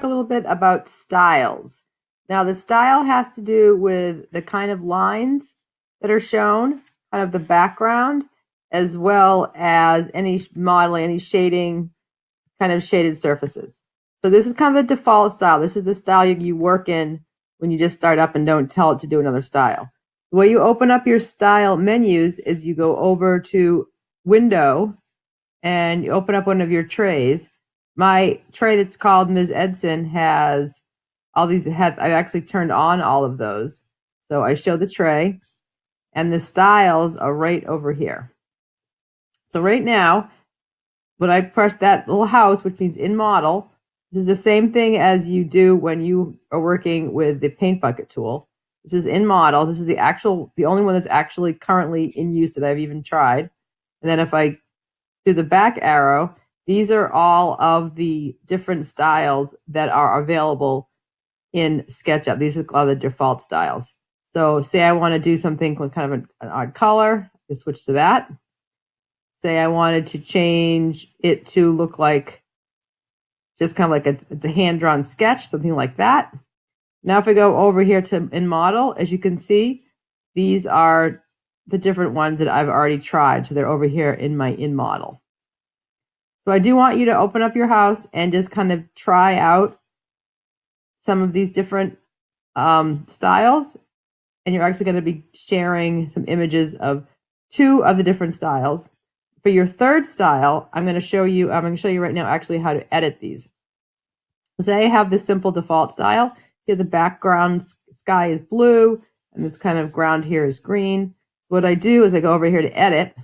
a little bit about styles. Now, the style has to do with the kind of lines that are shown, kind of the background, as well as any modeling, any shading, kind of shaded surfaces. So this is kind of the default style. This is the style you work in when you just start up and don't tell it to do another style. The way you open up your style menus is you go over to Window and you open up one of your trays. My tray that's called Ms. Edson has all these, I've actually turned on all of those. So I show the tray and the styles are right over here. So right now, when I press that little house, which means in model, this is the same thing as you do when you are working with the paint bucket tool. This is in model. This is the only one that's actually currently in use that I've even tried. And then if I do the back arrow, these are all of the different styles that are available in SketchUp. These are all the default styles. So say I want to do something with kind of an odd color, just switch to that. Say I wanted to change it to look like just kind of like it's a hand-drawn sketch, something like that. Now if I go over here to in model, as you can see, these are the different ones that I've already tried. So they're over here in my in model. So I do want you to open up your house and just kind of try out some of these different styles. And you're actually going to be sharing some images of 2 of the different styles. For your third style, I'm going to show you right now actually how to edit these. So I have this simple default style. See, the background sky is blue and this kind of ground here is green. What I do is I go over here to edit.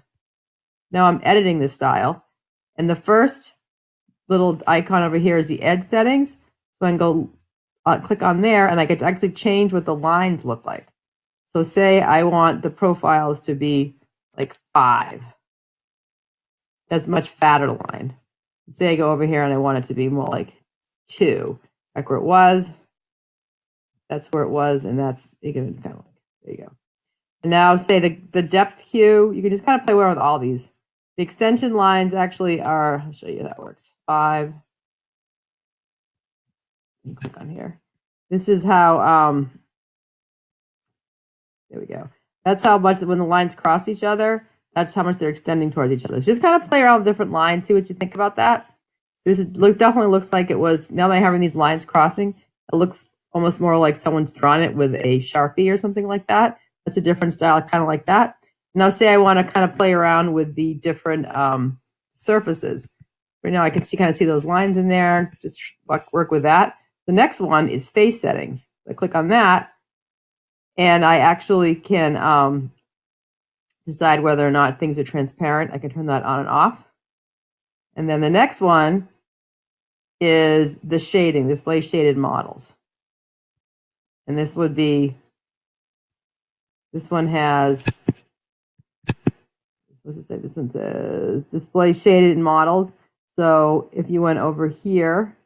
Now I'm editing this style. And the first little icon over here is the edge settings. So I can go click on there and I get to actually change what the lines look like. So say I want the profiles to be like 5. That's a much fatter line. Say I go over here and I want it to be more like 2, like where it was. That's where it was, and that's, you can kind of like, there you go. And now say the depth hue, you can just kind of play around with all these. The extension lines actually are, I'll show you how that works. 5. Click on here. This is how, there we go. That's how much, when the lines cross each other, that's how much they're extending towards each other. So just kind of play around with different lines, see what you think about that. This definitely looks like it was, now that I'm having these lines crossing, it looks almost more like someone's drawn it with a Sharpie or something like that. That's a different style, kind of like that. Now say I want to kind of play around with the different surfaces. Right now I can kind of see those lines in there, just work with that. The next one is face settings. I click on that and I actually can decide whether or not things are transparent. I can turn that on and off. And then the next one is the shading, display shaded models. And this would be, this one has, what does it say? This one says display shaded models. So if you went over here,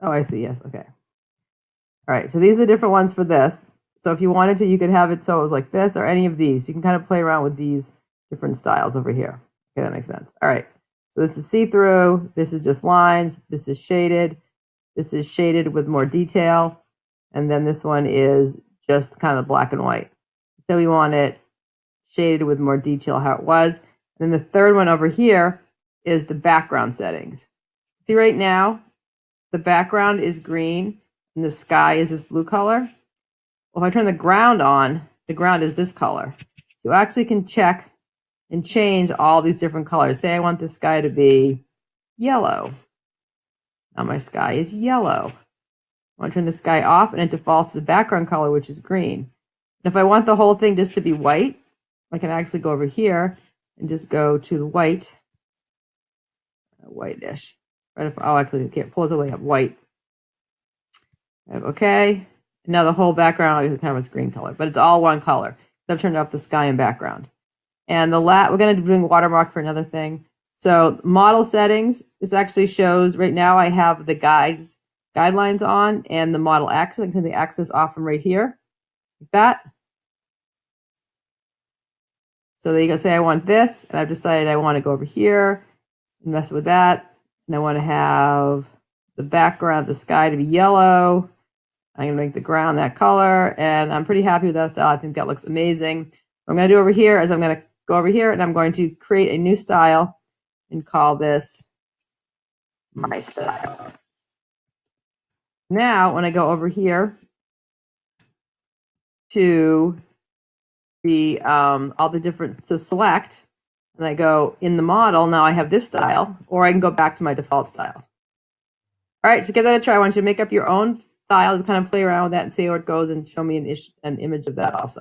oh, I see, yes, okay. All right, so these are the different ones for this. So if you wanted to, you could have it so it was like this or any of these. You can kind of play around with these different styles over here. Okay, that makes sense. All right, so this is see-through. This is just lines. This is shaded. This is shaded with more detail. And then this one is just kind of black and white. So we want it shaded with more detail how it was. And then the third one over here is the background settings. See right now, the background is green and the sky is this blue color. Well, if I turn the ground on, the ground is this color. So you actually can check and change all these different colors. Say I want the sky to be yellow. Now my sky is yellow. I want to turn the sky off and it defaults to the background color, which is green. And if I want the whole thing just to be white, I can actually go over here and just go to the white, whitish. Right? Oh, actually, I can't pull it all the way up, white. Okay. And now the whole background is kind of its green color, but it's all one color. So I've turned off the sky and background. And we're going to be doing watermark for another thing. So model settings, this actually shows, right now I have the guidelines on and the model axis. I can turn the axis off from right here, like that. So there you go. Say I want this, and I've decided I want to go over here and mess with that. And I want to have the background of the sky to be yellow. I'm going to make the ground that color, and I'm pretty happy with that style. I think that looks amazing. What I'm going to do over here is I'm going to go over here, and I'm going to create a new style and call this my style. Now, when I go over here to the all the different to select, and I go in the model, now I have this style, or I can go back to my default style. All right, so give that a try. I want you to make up your own style to kind of play around with that and see how it goes, and show me an image of that also.